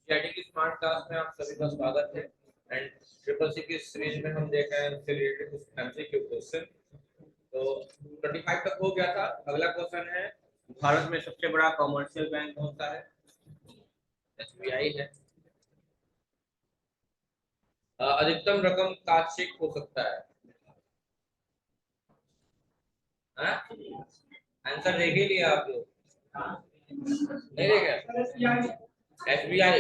CIT की smart class में आप सभी का स्वागत है। एंड ट्रिपल सी की सीरीज में हम देख रहे हैं उससे रिलेटेड कुछ एमसीक्यू क्वेश्चन। तो 25 तक हो गया था। अगला क्वेश्चन है, भारत में सबसे बड़ा कमर्शियल बैंक कौन सा है? एसबीआई है। अधिकतम रकम का चेक हो सकता है? आंसर देख ही लिया आप लोग? नहीं देखे? एसबीआई।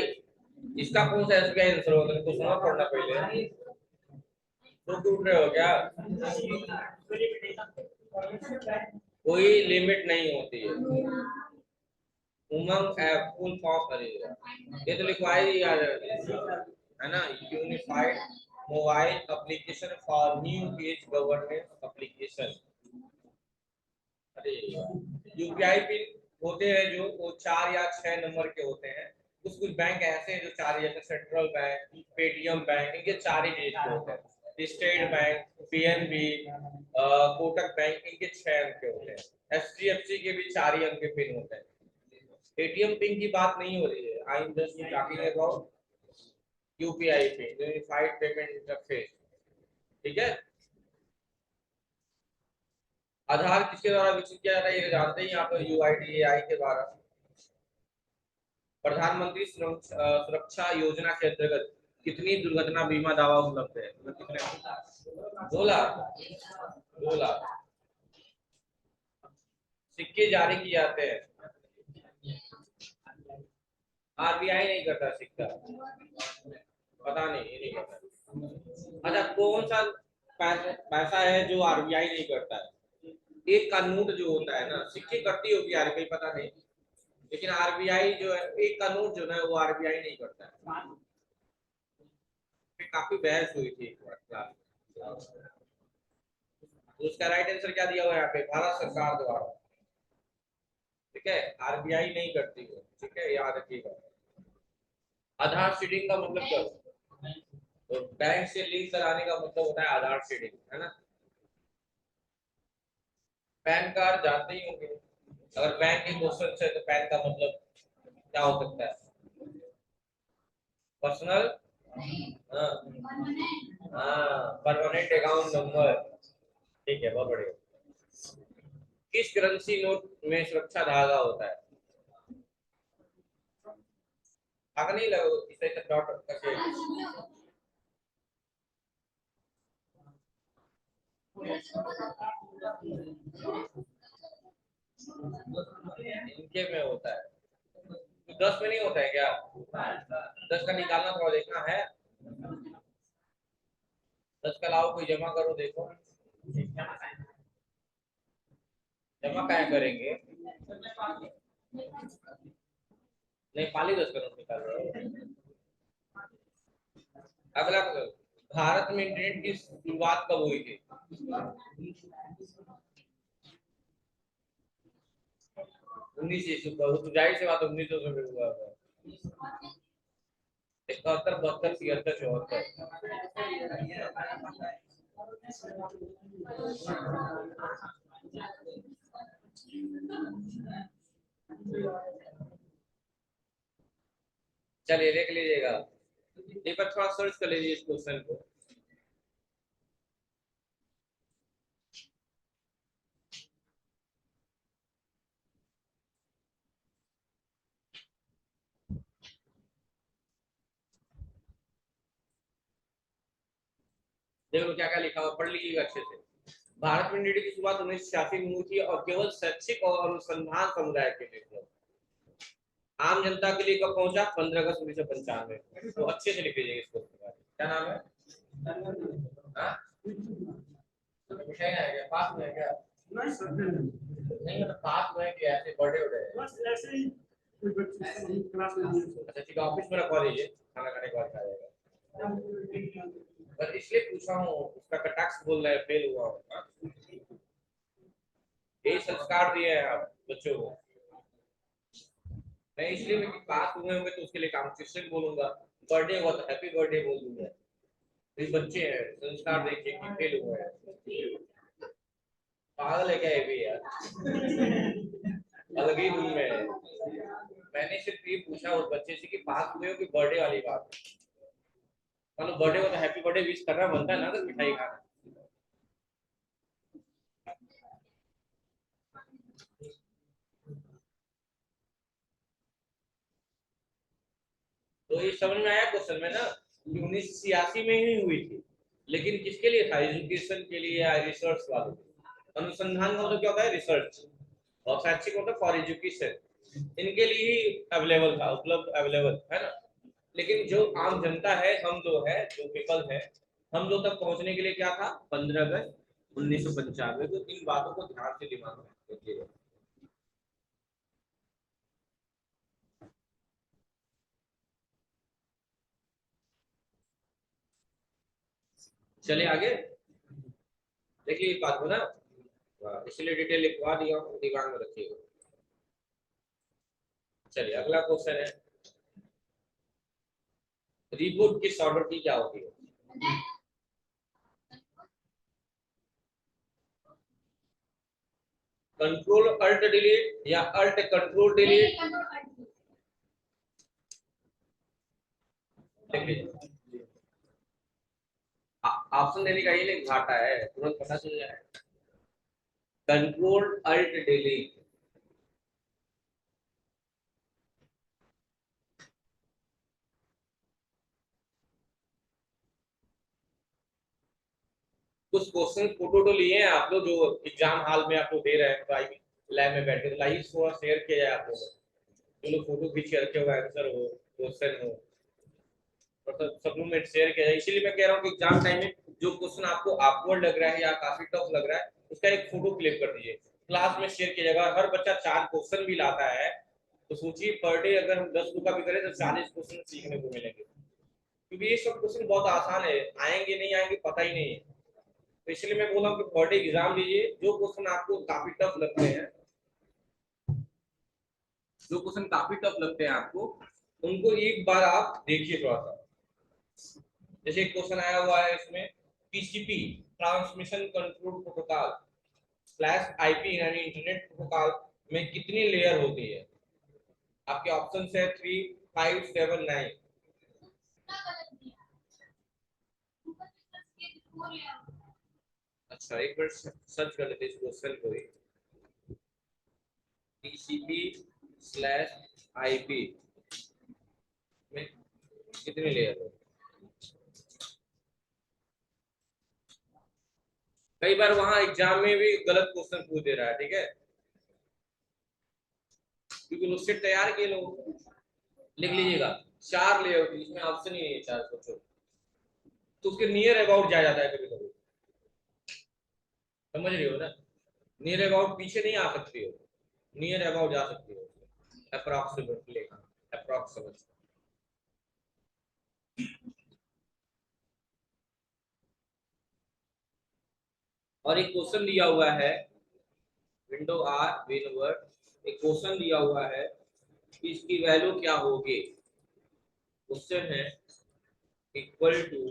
इसका कौन सा एसबीआई आंसर होगा? तुमको सुना पड़ना पहले। तो टूट रहे हो क्या? कोई लिमिट नहीं होती है। उमंग ऐप फुल फॉर्म करिएगा, ये तो लिखवाई ही याद है ना? Unified mobile application for new age governance application. अरे यूपीआई पिन होते हैं जो वो 4 या 6 नंबर के होते हैं। कुछ बैंक ऐसे हैं जो 4, जैसे सेंट्रल बैंक, पेटीएम बैंक, इनके 4 ही डिजिट के होते हैं। State bank, PNB, Kotak bank, इनके 6 अंक के होते हैं। एचडीएफसी के भी 4 ही अंक के पिन होते हैं। एटीएम पिन की बात नहीं हो रही है। I am just talking about UPI pin, unified payment interface. ठीक है। आधार किसके द्वारा विकसित किया जाता है? ये जानते ही आप यूआईडीएआई के द्वारा। प्रधानमंत्री सुरक्षा योजना के अंतर्गत कितनी दुर्घटना बीमा दावा उपलब्ध है? कितने? 2 लाख। 2 लाख। सिक्के जारी किए जाते हैं। आरबीआई नहीं करता सिक्का। पता नहीं, ये नहीं करता। अच्छा, कौन सा पैसा है जो आरबीआई नहीं करता है? एक का नोट जो होता है ना, सिक्के करती होगी आरबीआई, पता नहीं, लेकिन आरबीआई जो है, एक का नोट जो है वो आरबीआई नहीं करता है। काफी बहस हुई थी एक बार क्लास में। तो उसका राइट आंसर क्या दिया हुआ है यहाँ पे? भारत सरकार द्वारा। ठीक है, आरबीआई नहीं करती है। ठीक है, याद रखिएगा। आधार सीडिंग का मतलब क्या होता है? तो बैंक से लिंक कराने का मतलब होता है आधार सीडिंग, है ना? पैन कार्ड जानते ही होंगे। अगर बैंक के क्वेश्चन है तो पैन का मतलब क्या हो सकता है? पर्सनल, हाँ हाँ, परमानेंट अकाउंट नंबर। ठीक है, बहुत बढ़िया। किस करेंसी नोट में सुरक्षा धागा होता है? धागा नहीं लगो, इस तरह से डॉट कैसे? इनके में होता है। तो 10 में नहीं होता है क्या? 10 का निकालना थोड़ा देखना है। 10 का लाओ, कोई जमा करो, देखो। जमा क्या करेंगे? नेपाली 10 का नोट निकाल रहे हो? अगला क्वेश्चन, भारत में इंटरनेट की शुरुआत कब हुई थी? 1900। तो जाहिर सी बात 1900 से हुआ होगा। 71, 72, 73, 74। चलिए देख लीजिएगा, एक बार थोड़ा सर्च कर लीजिए इस क्वेश्चन को। देखो क्या क्या लिखा हुआ, पढ़ लीजिएगा अच्छे से। भारत में नीति की शुरुआत 1986 में हुई थी और केवल शैक्षिक और अनुसंधान समुदाय के लिए। आम जनता के लिए कब पहुंचा? 15 अगस्त 1995। तो अच्छे से लिख लीजिएगा इसको। क्या नाम है? हाँ? मिठाई है क्या? पास में है क्या? नहीं मतलब पास में है कि ऐसे बर्थडे उड़े है? बस ऐसे ही अच्छा ठीक है, ऑफिस में रखवा दीजिए, खाना खाने के बाद खाएगा। बस इसलिए पूछा हूँ, उसका कटाक्ष बोल रहे हैं फेल हुआ होगा। यही संस्कार दिए हैं आप बच्चों को। नहीं, इसलिए मैं पास हुए होंगे तो उसके लिए कॉम्पिटिशन बोलूंगा। बर्थडे हुआ तो हैप्पी बर्थडे बोल दूंगा। ये बच्चे हैं, संस्कार देखिए कि फेल हुए हैं। पागल है क्या ये भी यार? अलग ही रूम में है। मैंने सिर्फ ये पूछा उस बच्चे से कि पास हुए हो कि बर्थडे वाली बात है। मान लो बर्थडे हो तो हैप्पी बर्थडे विश करना बनता है ना, तो मिठाई खाना। तो ये समझ में आया क्वेश्चन में ना कि 1986 में ही हुई थी, लेकिन किसके लिए था? एजुकेशन के लिए या रिसर्च वालों के? अनुसंधान का मतलब क्या होता है? रिसर्च। और शैक्षिक मतलब फॉर एजुकेशन, इनके लिए ही अवेलेबल था, उपलब्ध अवेलेबल है ना। लेकिन जो आम जनता है, हम जो है, जो पीपल है, हम लोग तक पहुंचने के लिए क्या था? 15 अगस्त 1995। तो इन बातों को ध्यान से दिमाग में रखिएगा। चले आगे, देखिए इस बात को ना, इसलिए डिटेल लिखवा दिया हूँ, दिमाग में रखिएगा। चलिए अगला क्वेश्चन है, रिबूट किस ऑर्डर की क्या होती है? कंट्रोल अल्ट डिलीट या अल्ट कंट्रोल डिलीट? देख लीजिए, ऑप्शन देने का ये नहीं घाटा है, तुरंत पता चल जाए। Control alt delete. कुछ क्वेश्चन फोटो तो लिए हैं आप लोग, जो एग्जाम हॉल में आप लोग दे रहे हैं, प्राइवेट लैब में बैठ के, तो लाइए थोड़ा शेयर किया जाए आप लोगों को। जो लोग फोटो खींच के रखे हो, आंसर हो, क्वेश्चन हो, मतलब सप्लीमेंट शेयर किया जाए। इसीलिए मैं कह रहा हूँ कि एग्जाम टाइम में जो क्वेश्चन आपको ऑकवर्ड लग रहा है या काफी टफ लग रहा है, उसका एक फोटो क्लिक कर दीजिए, क्लास में शेयर किया जाएगा। हर बच्चा 4 क्वेश्चन भी लाता है, तो सोचिए पर डे अगर हम 10 का भी करें तो 40 क्वेश्चन सीखने को मिलेंगे। क्योंकि ये सब क्वेश्चन बहुत आसान है, आएंगे नहीं आएंगे पता ही नहीं है। तो इसलिए मैं बोल रहा हूँ कि पर डे एग्जाम लीजिए, जो क्वेश्चन आपको काफी टफ लगते हैं, जो क्वेश्चन काफी टफ लगते हैं आपको, उनको एक बार आप देखिए थोड़ा सा। जैसे एक क्वेश्चन आया हुआ है इसमें, TCP transmission control protocol slash IP यानी इंटरनेट प्रोटोकॉल में कितनी लेयर होती है? आपके ऑप्शन है 3, 5, 7, 9। अच्छा एक बार सर्च कर लेते इस क्वेश्चन को ही, टीसीपी स्लैश आईपी में कितनी लेयर है? कई बार वहां एग्जाम में भी गलत क्वेश्चन पूछ दे रहा है, ठीक है, क्योंकि उससे तैयार किए लोग। लिख लीजिएगा 4 लेयर होती है, इसमें ऑप्शन ही नहीं है 4, सोचो। तो उसके नियर अबाउट जाया जाता है कभी कभी, समझ रही हो ना? नियर अबाउट पीछे नहीं आ सकती हो, नियर अबाउट जा सकती हो, अप्रोक्सीमेटली, अप्रोक्सीमेट। और एक क्वेश्चन दिया हुआ है, विंडो आर विनवर्ड, एक क्वेश्चन दिया हुआ है कि इसकी वैल्यू क्या होगी। क्वेश्चन है इक्वल टू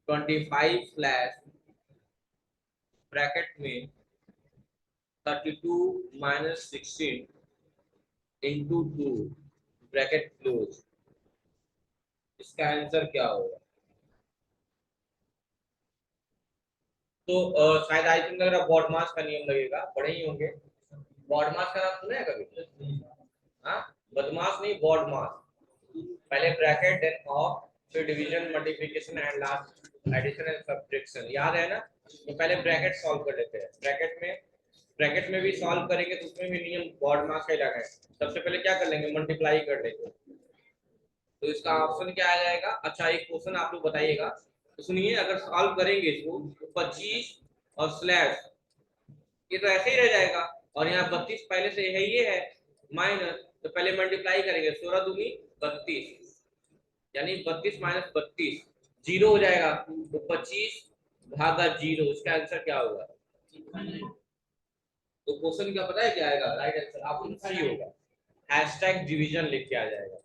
25 स्लैश ब्रैकेट में 32 माइनस 16 इंटू 2 ब्रैकेट क्लोज, इसका आंसर क्या होगा? तो शायद आई थिंक लग रहा बॉडमास का नियम लगेगा, बड़े ही होंगे। बॉडमास का नाम सुना है कभी? हाँ, बदमाश नहीं, बॉडमास। पहले ब्रैकेट देन ऑफ, फिर division multiplication and last addition and subtraction, याद है ना? तो पहले ब्रैकेट सॉल्व कर लेते हैं। ब्रैकेट में भी सॉल्व करेंगे तो उसमें भी नियम बॉडमास का ही लगा है। सबसे पहले क्या कर लेंगे? मल्टीप्लाई कर लेंगे। तो इसका ऑप्शन क्या आ जाएगा? अच्छा एक क्वेश्चन आप लोग बताइएगा, तो सुनिए, अगर सॉल्व करेंगे इसको तो 25 और स्लैश, ये तो ऐसे ही रह जाएगा, और यहाँ 32 पहले से है, ये है माइनस, तो पहले मल्टीप्लाई करेंगे, 16 दूनी 32, यानी 32 माइनस 32 जीरो हो जाएगा, तो 25 भागा जीरो, इसका आंसर क्या होगा? तो क्वेश्चन क्या पता है क्या आएगा? राइट आंसर ऑप्शन सी होगा, हैशटैग डिवीजन लिख के आ जाएगा।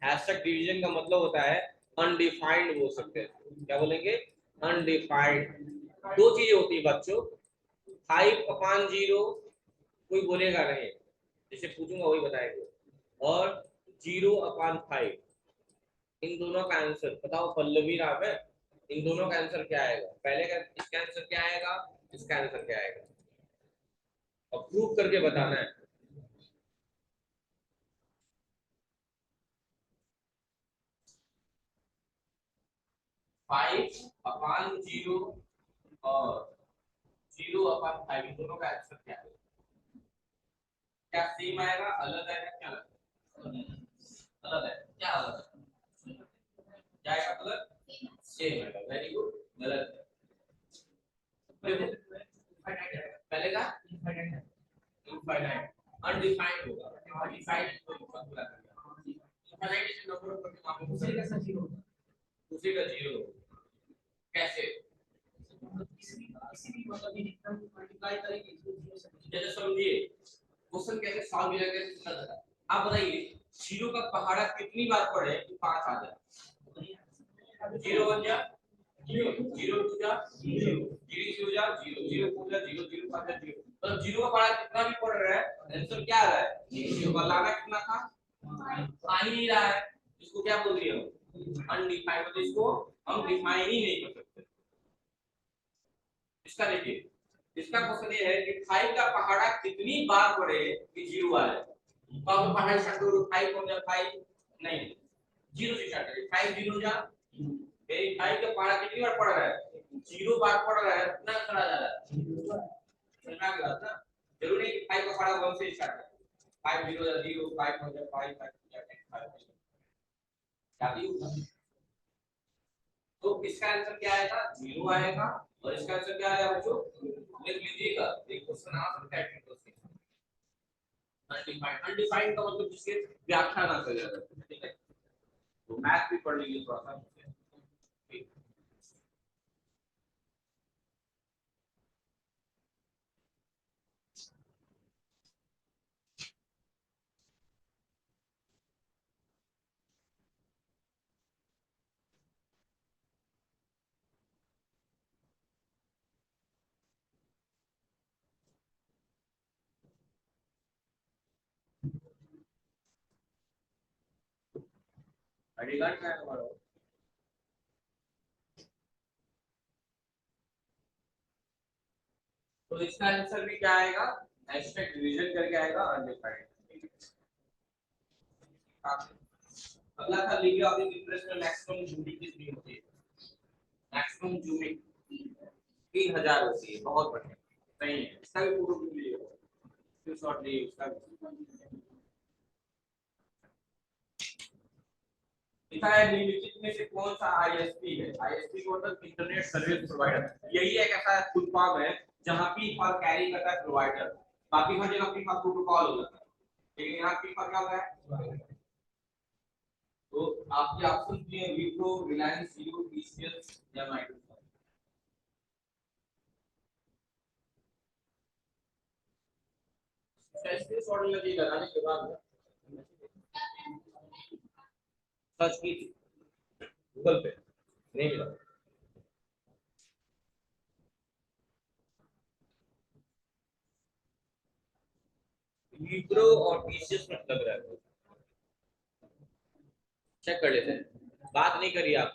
हैशटैग डिवीजन का मतलब होता है अनडिफाइंड बोल सकते हैं, क्या बोलेंगे? अनडिफाइंड। दो चीजें होती है बच्चों, 5/0 कोई बोलेगा नहीं, जिसे पूछूंगा वही बताएंगे, और 0/5। इन दोनों का आंसर बताओ, पल्लवी राम है, इन दोनों का आंसर क्या आएगा? पहले का इसका आंसर क्या आएगा, इसका आंसर क्या आएगा, और प्रूव करके बताना है। 5/0 और 0/5, इन दोनों का आंसर क्या है? क्या सेम आएगा, अलग आएगा, क्या अलग है? क्या अलग है? क्या आएगा अलग? सेम आएगा। Very good. गलत है। पहले का इनफाइनाइट, अनडिफाइंड होगा। अनडिफाइंड को पूरा कर दिया। इनफाइनाइट इज नंबर ऑफ मामले दूसरे का सच जीरो, दूसरे का जीरो कैसे? किसी भी मतलब एकदम मल्टीप्लाई करेंगे जैसे समझिए क्वेश्चन कैसे सॉल्व किया कैसे समझ आता। आप बताइए जीरो का पहाड़ा कितनी बार पढ़े कि 5 आ जाए? 0 1 जा 0, 0 2 जा 0, 0 3 जा 0, 0 4 जा 0, 0 5 जा 0। मतलब जीरो का पहाड़ा कितना भी पढ़ रहा है आंसर क्या आ रहा है? जीरो का लाना कितना था? आ ही नहीं रहा है। इसको क्या बोल रही हो? अनडिफाइंड। तो इसको हम डिफाइन ही नहीं कर सकते। इसका देखिए, इसका क्वेश्चन ये है कि 5 का पहाड़ा कितनी बार पढ़े कि 0 आए? तो आप पहाड़ा स्टार्ट करो, 5 हो जा 5 नहीं 0 से स्टार्ट करिए। 5 0 जा मेरी 5 का पहाड़ा कितनी बार पढ़ रहा है? 0 बार पढ़ रहा है, कितना आंसर आ जा रहा है? समझ में आ गया ना? जरूरी नहीं कि 5 का पहाड़ा 1 से स्टार्ट करें। 5 0 जा 0, 5 हो जा 5, 5 हो जा 10, 5 क्या भी होगा। तो इसका आंसर क्या आएगा? 0 आएगा। और इसका आंसर क्या आएगा बच्चों? लिख लीजिएगा, एक क्वेश्चन आ सकता है टेक्निकल से। अनडिफाइंड, अनडिफाइंड का मतलब जिसके व्याख्या ना कर जाए, ठीक है? तो मैथ भी पढ़ लीजिए थोड़ा सा। अड़ेगा क्या है हमारा? तो इसका आंसर भी क्या आएगा? हैशटैग डिवीजन करके आएगा, अनडिफाइंड। अगला था लिखिए आप इस इंटरेस्ट में मैक्सिमम जूमिंग कितनी होती है? मैक्सिमम जूमिंग 3000 होती है। बहुत बढ़िया, सही है। इसका भी पूरा पूछ लीजिएगा, स्क्रीनशॉट लीजिए उसका भी। लिखा है निम्नलिखित में से कौन सा आईएसपी है? आईएसपी का मतलब इंटरनेट सर्विस प्रोवाइडर। यही एक ऐसा फुल फॉर्म है जहां पी फॉर कैरी करता है प्रोवाइडर। बाकी हर जगह पी फॉर प्रोटोकॉल होता है, लेकिन यहाँ पी फॉर क्या होता है? तो आपके ऑप्शन दिए विप्रो, रिलायंस, जियो, टीसीएस या माइक्रोसॉफ्ट। इसके शॉर्ट में लगाने के बाद सर्च कीजिए गूगल पे, नहीं मिला। विप्रो और टीसीएस में लग रहा है, चेक कर लेते हैं। बात नहीं करी आप।